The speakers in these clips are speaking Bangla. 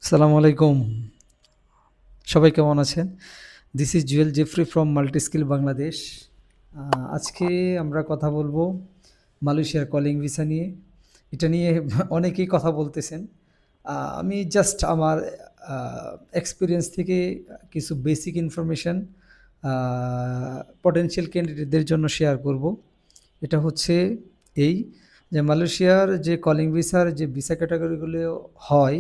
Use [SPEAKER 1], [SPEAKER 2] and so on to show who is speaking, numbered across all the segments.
[SPEAKER 1] আসসালামু আলাইকুম। সবাই কেমন আছেন? This is Jewel Jeffrey from Multiskill Bangladesh. আজকে আমরা কথা বলবো মালয়েশিয়ার কলিং ভিসা নিয়ে। এটা নিয়ে অনেকেই কথা বলতেছেন। আমি জাস্ট আমার এক্সপিরিয়েন্স থেকে কিছু বেসিক ইনফরমেশন পটেনশিয়াল ক্যান্ডিডেটদের জন্য শেয়ার করব। এটা হচ্ছে এই যে মালয়েশিয়ার যে কলিং ভিসার যে ভিসা ক্যাটাগরিগুলো হয়,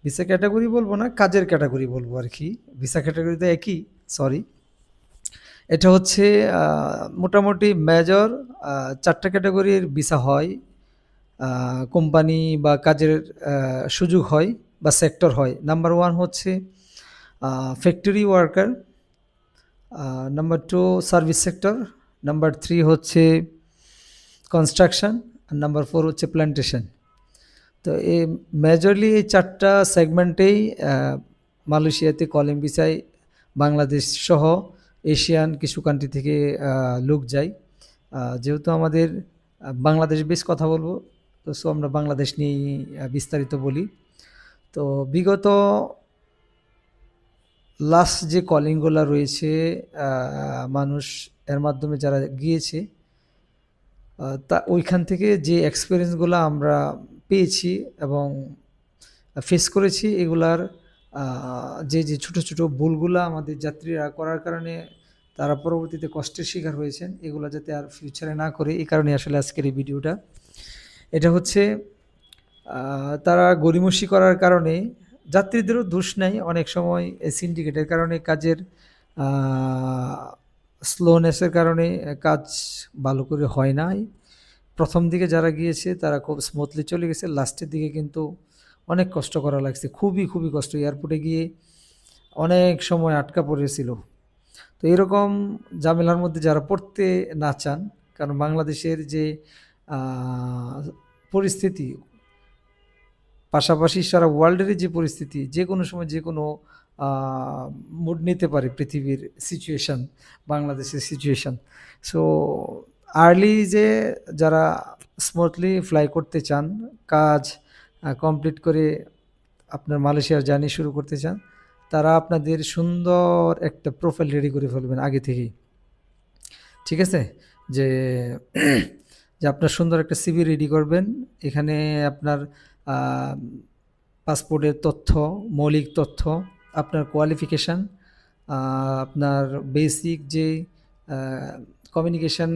[SPEAKER 1] ভিসা ক্যাটাগরি বলবো না, কাজের ক্যাটাগরি বলবো আর কি। ভিসা ক্যাটাগরি তো একই, সরি। এটা হচ্ছে মোটামুটি মেজর চারটা ক্যাটাগরির ভিসা হয়। কোম্পানি বা কাজের সুযোগ হয় বা সেক্টর হয়। নাম্বার ওয়ান হচ্ছে factory worker, number two service sector, number three হচ্ছে কনস্ট্রাকশন, আর নাম্বার ফোর হচ্ছে প্ল্যান্টেশন। তো এই মেজরলি এই চারটা সেগমেন্টেই মালয়েশিয়াতে কলিং ভিসায় বাংলাদেশ সহ এশিয়ান কিছু কান্ট্রি থেকে লোক যায়। যেহেতু আমাদের বাংলাদেশ বেশ কথা বলবো, তো সো আমরা বাংলাদেশ নিয়েই বিস্তারিত বলি। তো বিগত লাস্ট যে কলিংগুলো রয়েছে, মানুষ এর মাধ্যমে যারা গিয়েছে, তা ওইখান থেকে যে এক্সপিরিয়েন্সগুলো আমরা পেয়েছি এবং ফেস করেছি, এগুলার যে যে ছোটো ছোটো ভুলগুলো আমাদের যাত্রীরা করার কারণে তারা পরবর্তীতে কষ্টের শিকার হয়েছেন, এগুলো যাতে আর ফিউচারে না করে, এই কারণে আসলে আজকের এই ভিডিওটা। এটা হচ্ছে তারা গড়িমসি করার কারণে, যাত্রীদেরও দোষ নাই, অনেক সময় সিন্ডিকেটের কারণে, কাজের স্লোনেসের কারণে কাজ ভালো করে হয় নাই। প্রথম দিকে যারা গিয়েছে তারা খুব স্মুথলি চলে গেছে, লাস্টের দিকে কিন্তু অনেক কষ্ট করা লাগছে, খুবই খুবই কষ্ট। এয়ারপোর্টে গিয়ে অনেক সময় আটকা পড়েছিল। তো এরকম ঝামেলার মধ্যে যারা পড়তে না চান, কারণ বাংলাদেশের যে পরিস্থিতি, পাশাপাশি সারা ওয়ার্ল্ডের যে পরিস্থিতি, যে কোনো সময় যে কোনো মুড নিতে পারে পৃথিবীর সিচুয়েশান, বাংলাদেশের সিচুয়েশান। সো আর্লি যে যারা স্মুথলি ফ্লাই করতে চান, কাজ কমপ্লিট করে আপনার মালয়েশিয়ার জার্নি শুরু করতে চান, তারা আপনাদের সুন্দর একটা প্রোফাইল রেডি করে ফেলবেন আগে থেকেই। ঠিক আছে? যে যে আপনার সুন্দর একটা সিভি রেডি করবেন। এখানে আপনার পাসপোর্টের তথ্য, মৌলিক তথ্য, আপনার কোয়ালিফিকেশান, আপনার বেসিক যে কমিউনিকেশান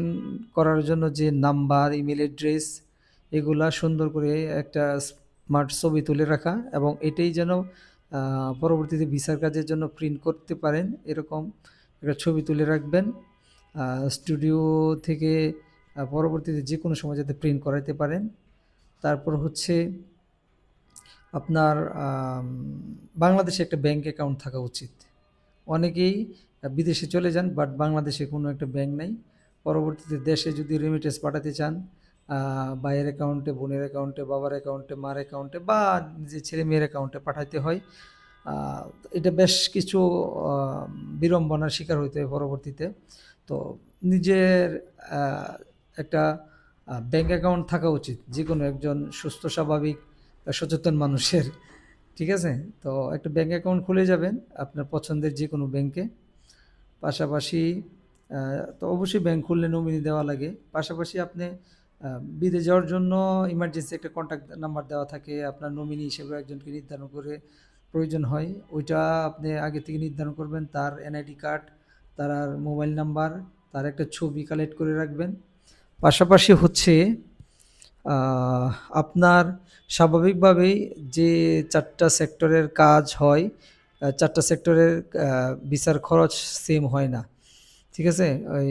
[SPEAKER 1] করার জন্য যে নাম্বার, ইমেল অ্যাড্রেস, এগুলা সুন্দর করে একটা স্মার্ট ছবি তুলে রাখা, এবং এটাই যেন পরবর্তীতে ভিসার কাজের জন্য প্রিন্ট করতে পারেন, এরকম একটা ছবি তুলে রাখবেন। স্টুডিও থেকে পরবর্তীতে যে কোনো সময় যাতে প্রিন্ট করাতে পারেন। তারপর হচ্ছে আপনার বাংলাদেশে একটা ব্যাঙ্ক অ্যাকাউন্ট থাকা উচিত। অনেকেই বিদেশে চলে যান, বাট বাংলাদেশে কোনো একটা ব্যাঙ্ক নাই। পরবর্তীতে দেশে যদি রেমিটেন্স পাঠাতে চান, ভাইয়ের অ্যাকাউন্টে, বোনের অ্যাকাউন্টে, বাবার অ্যাকাউন্টে, মার অ্যাকাউন্টে, বা নিজের ছেলে মেয়ের অ্যাকাউন্টে পাঠাতে হয়। এটা বেশ কিছু বিড়ম্বনার শিকার হইতে হয় পরবর্তীতে। তো নিজের একটা ব্যাঙ্ক অ্যাকাউন্ট থাকা উচিত যে কোনো একজন সুস্থ স্বাভাবিক সচেতন মানুষের। ঠিক আছে? তো একটা ব্যাঙ্ক অ্যাকাউন্ট খুলে যাবেন আপনার পছন্দের যে কোনো ব্যাংকে। পাশাপাশি তো অবশ্যই ব্যাংক খুললে নমিনি দেওয়া লাগে। পাশাপাশি আপনি বিদেশ যাওয়ার জন্য ইমার্জেন্সি একটা কন্ট্যাক্ট নাম্বার দেওয়া থাকে, আপনার নমিনি হিসেবে একজনকে নির্ধারণ করে প্রয়োজন হয়, ওইটা আপনি আগে থেকে নির্ধারণ করবেন। তার এনআইডি কার্ড, তার মোবাইল নাম্বার, তার একটা ছবি কালেক্ট করে রাখবেন। পাশাপাশি হচ্ছে আপনার স্বাভাবিকভাবেই যে চারটা সেক্টরের কাজ হয়, চারটা সেক্টরের ভিসার খরচ সেম হয় না। ঠিক আছে? ওই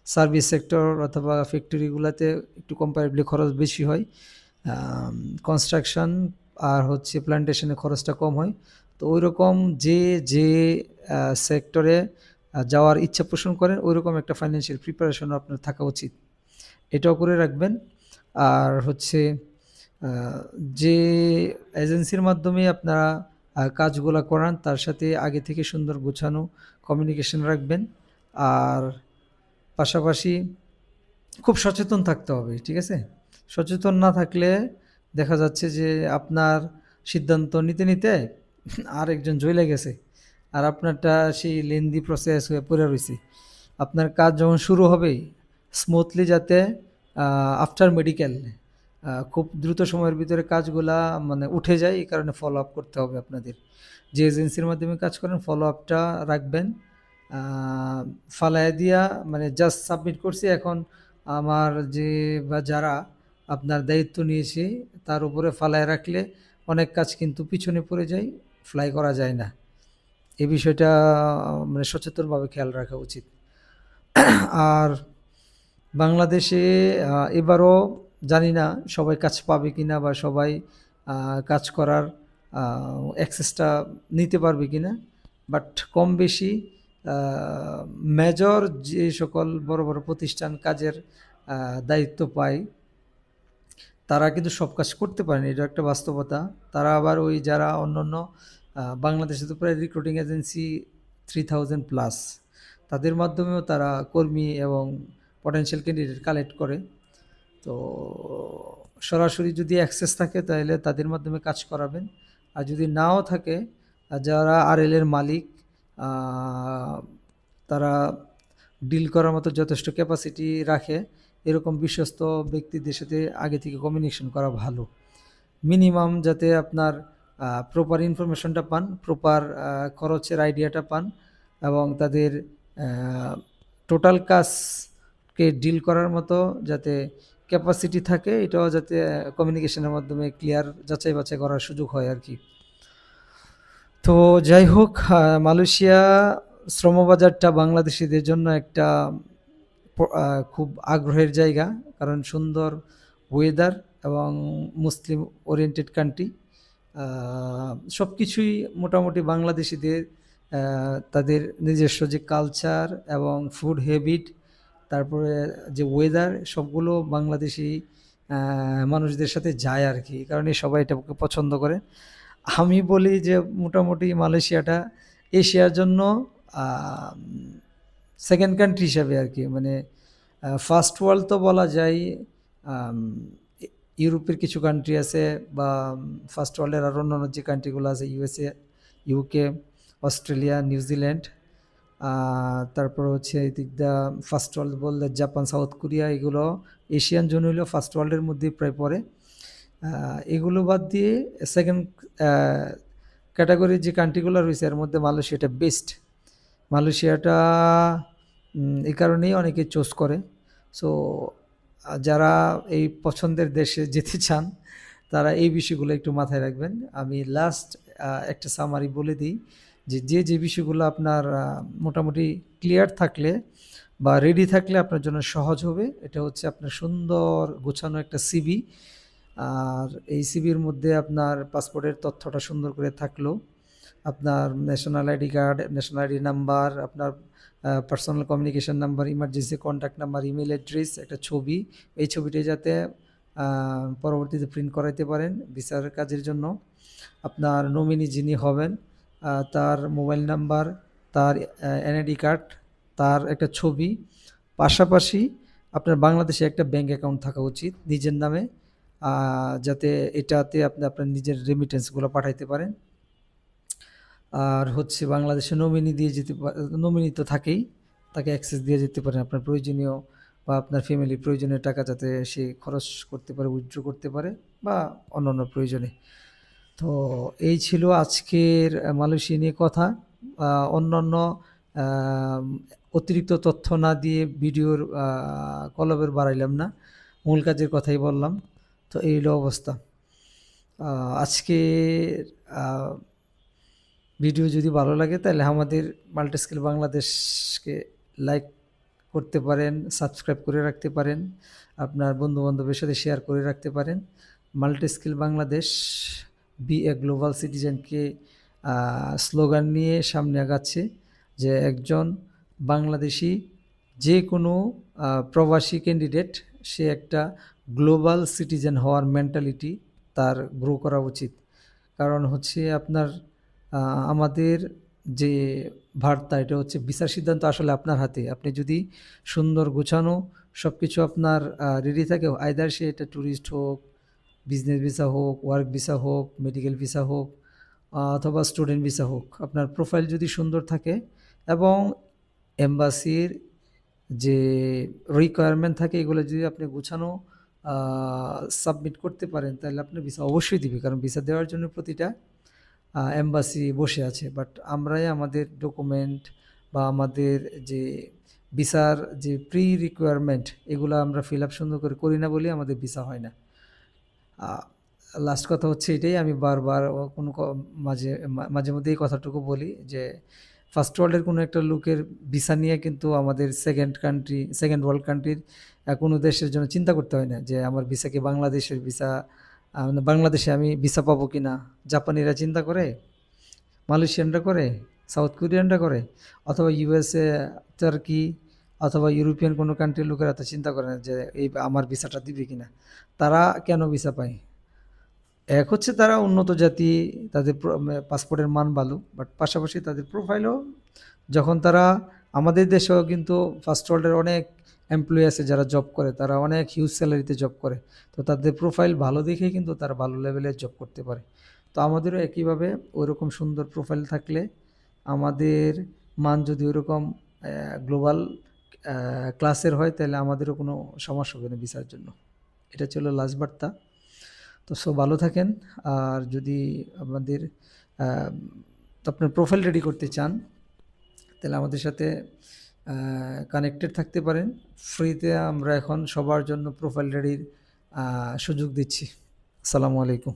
[SPEAKER 1] সার্ভিস সেক্টর অথবা ফ্যাক্টরিগুলোতে একটু কম্পারেবলি খরচ বেশি হয়। কনস্ট্রাকশন আর হচ্ছে প্ল্যান্টেশনে খরচটা কম হয়। তো ওইরকম যে সেক্টরে যাওয়ার ইচ্ছা পোষণ করেন, ওইরকম একটা ফাইন্যান্সিয়াল প্রিপারেশন আপনার থাকা উচিত। এটাও করে রাখবেন। আর হচ্ছে যে এজেন্সির মাধ্যমে আপনারা কাজগুলা করান, তার সাথে আগে থেকে সুন্দর গোছানো কমিউনিকেশন রাখবেন। আর পাশাপাশি খুব সচেতন থাকতে হবে। ঠিক আছে? সচেতন না থাকলে দেখা যাচ্ছে যে আপনার সিদ্ধান্ত নিতে নিতে আরেকজন জইলা গেছে, আর আপনারটা সেই লেন্দি প্রসেস হয়ে পড়ে রয়েছে। আপনার কাজ যখন শুরু হবে স্মুথলি, যাতে আফটার মেডিকেল খুব দ্রুত সময়ের ভিতরে কাজগুলা মানে উঠে যায়, এই কারণে ফলো আপ করতে হবে আপনাদের। যে এজেন্সির মাধ্যমে কাজ করেন ফলো আপটা রাখবেন। ফালায় দিয়া মানে জাস্ট সাবমিট করছি, এখন আমার যে বা যারা আপনার দায়িত্ব নিয়েছে তার উপরে ফালায় রাখলে অনেক কাজ কিন্তু পিছনে পড়ে যায়, ফ্লাই করা যায় না। এই বিষয়টা মানে সচেতনভাবে খেয়াল রাখা উচিত। আর বাংলাদেশে এবারও জানি না সবাই কাজ পাবে কিনা, বা সবাই কাজ করার অ্যাক্সেসটা নিতে পারবে কিনা, বাট কম বেশি মেজর যে সকল বড় বড় প্রতিষ্ঠান কাজের দায়িত্ব পায় তারা কিন্তু সব কাজ করতে পারেনি, এটা একটা বাস্তবতা। তারা আবার ওই যারা অন্যান্য বাংলাদেশে তো প্রায় রিক্রুটিং এজেন্সি 3000+, তাদের মাধ্যমেও তারা কর্মী এবং পটেনশিয়াল ক্যান্ডিডেট কালেক্ট করে। তো সরাসরি যদি অ্যাক্সেস থাকে তাহলে তাদের মাধ্যমে কাজ করাবেন, আর যদি নাও থাকে যারা আরএল এর মালিক তারা ডিল করার মতো যথেষ্ট ক্যাপাসিটি রাখে এরকম বিশ্বস্ত ব্যক্তিদের সাথে আগে থেকে কমিউনিকেশন করা ভালো। মিনিমাম যাতে আপনার প্রপার ইনফরমেশনটা পান, প্রপার খরচের আইডিয়াটা পান, এবং তাদের টোটাল কাজকে ডিল করার মতো যাতে ক্যাপাসিটি থাকে, এটাও যাতে কমিউনিকেশনের মাধ্যমে ক্লিয়ার যাচাই বাছাই করার সুযোগ হয় আর কি। তো যাই হোক, মালয়েশিয়া শ্রমবাজারটা বাংলাদেশিদের জন্য একটা খুব আগ্রহের জায়গা, কারণ সুন্দর ওয়েদার এবং মুসলিম ওরিয়েন্টেড কান্ট্রি। সব কিছুই মোটামুটি বাংলাদেশিদের তাদের নিজস্ব যে কালচার এবং ফুড হ্যাবিট, তারপরে যে ওয়েদার, সবগুলো বাংলাদেশি মানুষদের সাথে যায় আর কি, কারণে সবাই এটাকে পছন্দ করে। আমি বলি যে মোটামুটি মালয়েশিয়াটা এশিয়ার জন্য সেকেন্ড কান্ট্রি হিসাবে আর কি, মানে ফার্স্ট ওয়ার্ল্ড তো বলা যায়, ইউরোপের কিছু কান্ট্রি আছে, বা ফার্স্ট ওয়ার্ল্ডের আর অন্যান্য যে কান্ট্রিগুলো আছে, ইউএসএ, ইউকে, অস্ট্রেলিয়া, নিউজিল্যান্ড, তারপর হচ্ছে এই দিক দা ফার্স্ট ওয়ার্ল্ড বললে জাপান, সাউথ কোরিয়া, এগুলো এশিয়ান জোন হইলেও ফার্স্ট ওয়ার্ল্ডের মধ্যেই প্রায় পড়ে। এগুলো বাদ দিয়ে সেকেন্ড ক্যাটাগরির যে কান্ট্রিগুলো রয়েছে এর মধ্যে মালয়েশিয়াটা বেস্ট। মালয়েশিয়াটা এই কারণেই অনেকে চুজ করে। সো যারা এই পছন্দের দেশে যেতে চান তারা এই বিষয়গুলো একটু মাথায় রাখবেন। আমি লাস্ট একটা সামারি বলে দিই যে যে বিষয়গুলো আপনার মোটামুটি ক্লিয়ার থাকলে বা রেডি থাকলে আপনার জন্য সহজ হবে, এটা হচ্ছে আপনার সুন্দর গোছানো একটা সিভি। আর এই সিভির মধ্যে আপনার পাসপোর্টের তথ্যটা সুন্দর করে থাকলো, আপনার national ID card, national ID number, আপনার personal communication number, emergency contact number, email address, একটা ছবি, এই ছবিটি যাতে পরবর্তীতে প্রিন্ট করাইতে পারেন ভিসার কাজের জন্য। আপনার নমিনি যিনি হবেন তার মোবাইল নাম্বার, তার এনআইডি কার্ড, তার একটা ছবি, পাশাপাশি আপনার বাংলাদেশে একটা ব্যাঙ্ক অ্যাকাউন্ট থাকা উচিত নিজের নামে, যাতে এটাতে আপনি আপনার নিজের রেমিটেন্সগুলো পাঠাইতে পারেন। আর হচ্ছে বাংলাদেশে নমিনি দিয়ে যেতে, নমিনি তো থাকেই, তাকে অ্যাক্সেস দিয়ে যেতে পারেন আপনার প্রয়োজনীয় বা আপনার ফ্যামিলির প্রয়োজনীয় টাকা, যাতে সে খরচ করতে পারে, উইথড্র করতে পারে, বা অন্যান্য প্রয়োজনে। তো এই ছিল আজকের মালয়েশিয়া নিয়ে কথা। অন্যান্য অতিরিক্ত তথ্য না দিয়ে ভিডিওর কলবের বাড়াইলাম না, মূল কাজের কথাই বললাম। তো এই হলো অবস্থা। আজকের ভিডিও যদি ভালো লাগে তাহলে আমাদের মাল্টিস্কিল বাংলাদেশকে লাইক করতে পারেন, সাবস্ক্রাইব করে রাখতে পারেন, আপনার বন্ধুবান্ধবের সাথে শেয়ার করে রাখতে পারেন। Multiskill Bangladesh be a global সিটিজেনকে স্লোগান নিয়ে সামনে আগাচ্ছে, যে একজন বাংলাদেশি যে কোনো প্রবাসী ক্যান্ডিডেট সে একটা গ্লোবাল সিটিজেন হওয়ার মেন্টালিটি তার গ্রো করা উচিত। কারণ হচ্ছে আপনার আমাদের যে বার্তা, এটা হচ্ছে ভিসার সিদ্ধান্ত আসলে আপনার হাতে। আপনি যদি সুন্দর গোছানো সব কিছু আপনার রেডি থাকে, আইদার সে এটা ট্যুরিস্ট হোক বিজনেস ভিসা হোক, ওয়ার্ক ভিসা হোক, মেডিকেল ভিসা হোক, অথবা স্টুডেন্ট ভিসা হোক, আপনার প্রোফাইল যদি সুন্দর থাকে এবং এম্বাসির যে রিকোয়ারমেন্ট থাকে এগুলো যদি আপনি গুছানো সাবমিট করতে পারেন, তাহলে আপনি ভিসা অবশ্যই দিবে, কারণ ভিসা দেওয়ার জন্য প্রতিটা এম্বাসি বসে আছে। বাট আমরাই আমাদের ডকুমেন্ট বা আমাদের যে ভিসার যে প্রি রিকোয়ারমেন্ট এগুলো আমরা ফিল আপ সুন্দর করে করি না বলে আমাদের ভিসা হয় না। লাস্ট কথা হচ্ছে এটাই, আমি বারবার কোনো মাঝে মাঝে মধ্যে এই কথাটুকু বলি যে ফার্স্ট ওয়ার্ল্ডের কোনো একটা লোকের ভিসা নিয়ে কিন্তু আমাদের সেকেন্ড ওয়ার্ল্ড কান্ট্রির কোনো দেশের জন্য চিন্তা করতে হয় না যে আমার ভিসা কি বাংলাদেশের ভিসা, বাংলাদেশে আমি ভিসা পাবো কি না। জাপানিরা চিন্তা করে, মালয়েশিয়ানরা করে, সাউথ কোরিয়ানরা করে, অথবা ইউএসএ, টার্কি অথবা ইউরোপিয়ান কোনো কান্ট্রির লোকেরা তো চিন্তা করে না যে এই আমার ভিসাটা দিবে কিনা। তারা কেন ভিসা পায়? এক হচ্ছে তারা উন্নত জাতি, তাদের পাসপোর্টের মান ভালো, বাট পাশাপাশি তাদের প্রোফাইলও, যখন তারা আমাদের দেশেও কিন্তু ফার্স্ট ওয়ার্ল্ডের অনেক এমপ্লয়ি আছে যারা জব করে, তারা অনেক হিউজ স্যালারিতে জব করে, তো তাদের প্রোফাইল ভালো দেখেই কিন্তু তারা ভালো লেভেলের জব করতে পারে। তো আমাদেরও একইভাবে ওইরকম সুন্দর প্রোফাইল থাকলে, আমাদের মান যদি ওইরকম গ্লোবাল ক্লাসের হয়, তাহলে আমাদেরও কোনো সমস্যা হবে না ভিসার জন্য। এটা ছিল লাস্ট বার্তা। তো ভালো থাকেন। আর যদি আমাদের আহ, আপনার প্রোফাইল রেডি করতে চান, তাহলে আমাদের সাথে কানেক্টেড থাকতে পারেন। ফ্রিতে আমরা এখন সবার জন্য প্রোফাইল রেডির সুযোগ দিচ্ছি। আসসালামু আলাইকুম।